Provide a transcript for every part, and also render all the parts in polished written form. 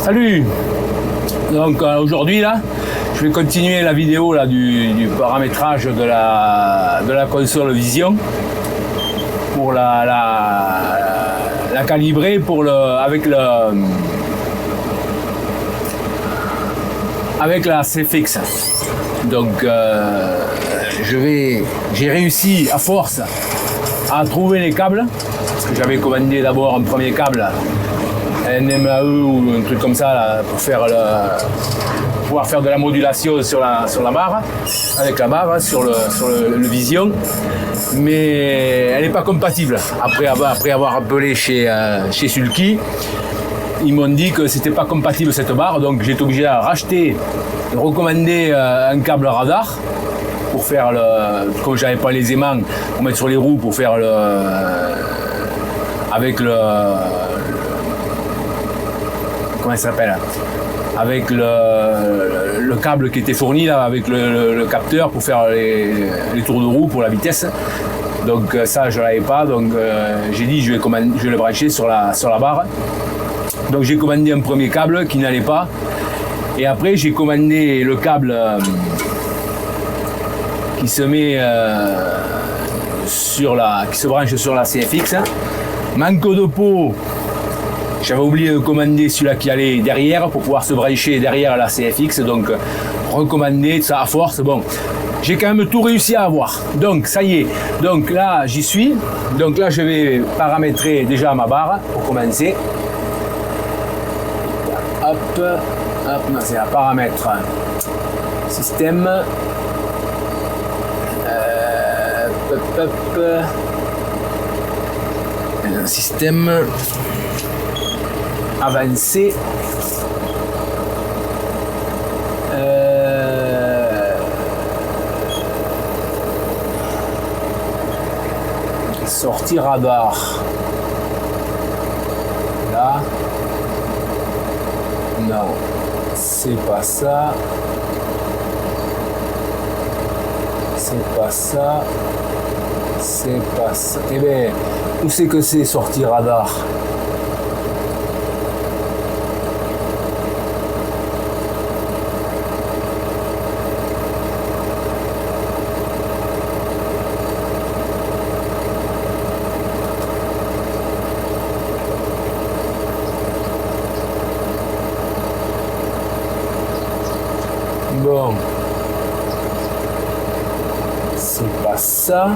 Salut. Donc aujourd'hui là, je vais continuer la vidéo là, du paramétrage de la console Vision pour la calibrer avec la CFX. Donc j'ai réussi à force à trouver les câbles, parce que j'avais commandé d'abord un premier câble, un MAE ou un truc comme ça là, pour pouvoir faire de la modulation sur la barre, avec la barre sur le Vision, mais elle n'est pas compatible. Après avoir appelé chez Sulky, ils m'ont dit que c'était pas compatible cette barre, donc j'ai été obligé de recommander un câble radar pour faire comme j'avais pas les aimants pour mettre sur les roues, pour faire avec comment ça s'appelle, avec le câble qui était fourni là, avec le capteur pour faire les tours de roue pour la vitesse. Donc ça je l'avais pas, donc j'ai dit je vais le brancher sur la barre. Donc j'ai commandé un premier câble qui n'allait pas, et après j'ai commandé le câble qui se branche sur la CFX. Manque de peau, j'avais oublié de commander celui-là qui allait derrière pour pouvoir se brancher derrière la CFX, donc recommandé ça à force. Bon, j'ai quand même tout réussi à avoir, donc ça y est, donc là j'y suis. Donc là je vais paramétrer déjà ma barre pour commencer. Hop, non, c'est à paramètres système. Système avancé. Sortie radar. Là. Non, c'est pas ça. C'est pas ça. C'est pas ça. Eh bien, où c'est que c'est sortie radar? Bon, c'est pas ça.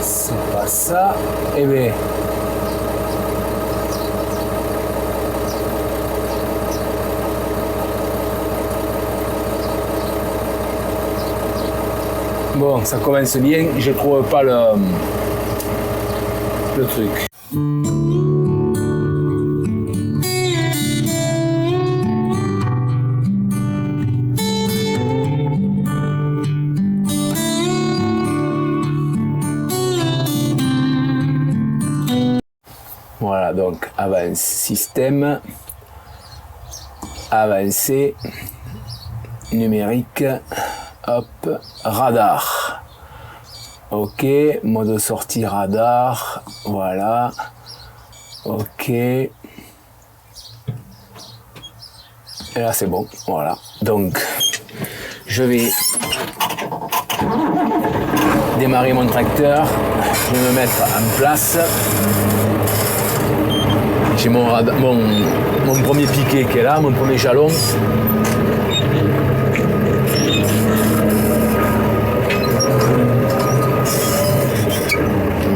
C'est pas ça. Eh bien, bon, ça commence bien, je trouve pas le truc. Voilà, donc avance système, avancé, numérique, hop, radar. Ok, mode sortie radar, voilà. Ok. Et là c'est bon, voilà. Donc, je vais démarrer mon tracteur, je vais me mettre en place. J'ai mon premier piquet qui est là, mon premier jalon.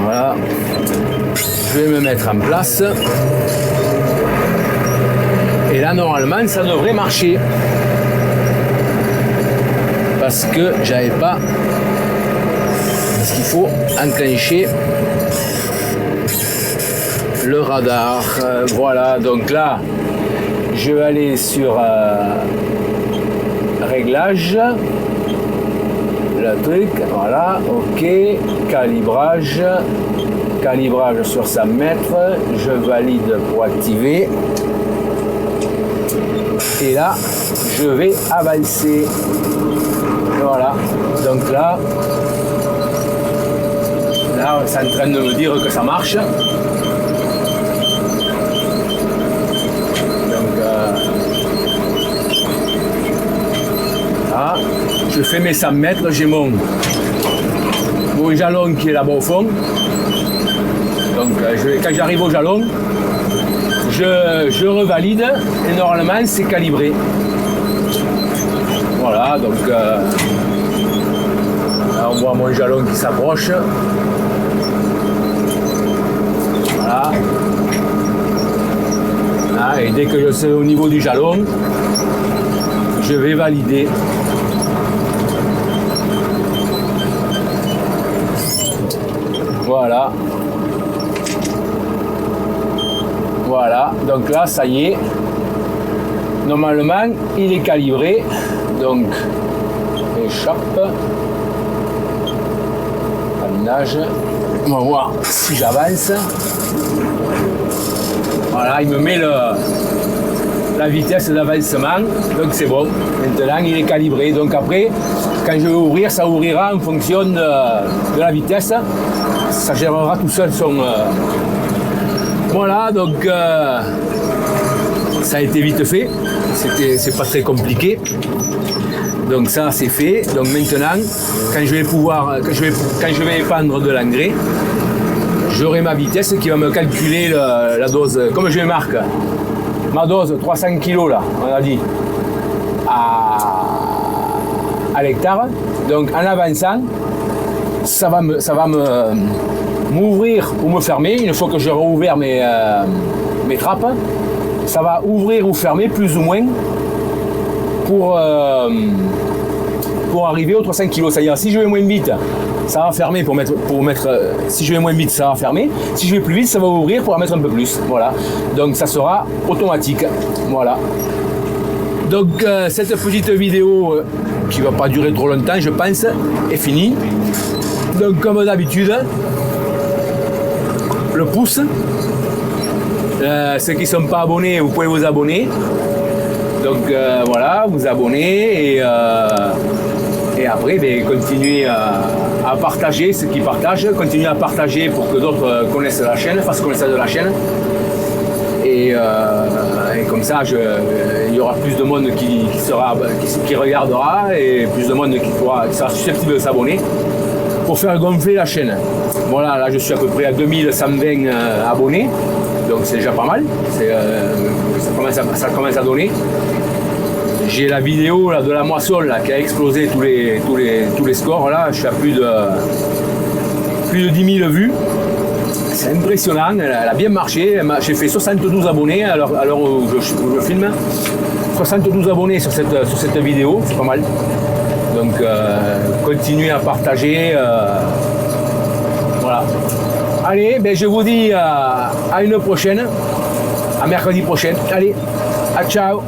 Voilà. Je vais me mettre en place. Et là, normalement, ça devrait marcher. Parce que j'avais pas... Parce qu'il faut enclencher le radar. Voilà, donc là, je vais aller sur réglage, le truc, voilà, ok, calibrage sur 100 mètres, je valide pour activer, et là, je vais avancer. voilà. Donc là, c'est en train de me dire que ça marche. Je fais mes 100 mètres, j'ai mon jalon qui est là-bas au fond. Donc quand j'arrive au jalon, je revalide et normalement c'est calibré. Voilà, donc là on voit mon jalon qui s'approche. Voilà. Là, et dès que je suis au niveau du jalon, je vais valider. Voilà. Voilà, donc là, ça y est. Normalement, il est calibré. Donc, échappe. Caminage. On va voir si j'avance. Voilà, il me met la vitesse d'avancement. Donc, c'est bon. Maintenant, il est calibré. Donc, après, quand je vais ouvrir, ça ouvrira en fonction de la vitesse. Ça gérera tout seul son... Voilà, donc ça a été vite fait. C'est pas très compliqué. Donc ça, c'est fait. Donc maintenant, quand je vais épandre de l'engrais, j'aurai ma vitesse qui va me calculer la dose. Comme je marque ma dose 300 kg là, on a dit, à l'hectare. Donc en avançant, ça va m'ouvrir ou me fermer. Une fois que j'ai rouvert mes trappes, ça va ouvrir ou fermer plus ou moins pour arriver aux 300 kg. C'est-à-dire si je vais moins vite, ça va fermer pour mettre si je vais moins vite, ça va fermer. Si je vais plus vite, ça va ouvrir pour en mettre un peu plus. Voilà. Donc ça sera automatique. Voilà. Donc cette petite vidéo qui va pas durer trop longtemps, je pense, est finie. Donc comme d'habitude, le pouce. Ceux qui ne sont pas abonnés, vous pouvez vous abonner. Donc voilà, vous abonnez et après continuez à partager ceux qui partagent, continuez à partager pour que d'autres connaissent la chaîne, fassent connaissance de la chaîne. Et comme ça, il y aura plus de monde qui regardera et plus de monde qui sera susceptible de s'abonner pour faire gonfler la chaîne. Voilà, là je suis à peu près à 2120 abonnés, donc c'est déjà pas mal, ça commence à donner. J'ai la vidéo là, de la moisson là, qui a explosé tous les scores, là je suis à plus de 10 000 vues. C'est impressionnant, elle a bien marché. J'ai fait 72 abonnés à l'heure où je filme. 72 abonnés sur cette vidéo, c'est pas mal. Donc continuez à partager. Voilà. Allez, je vous dis à une prochaine, à mercredi prochain. Allez, ciao.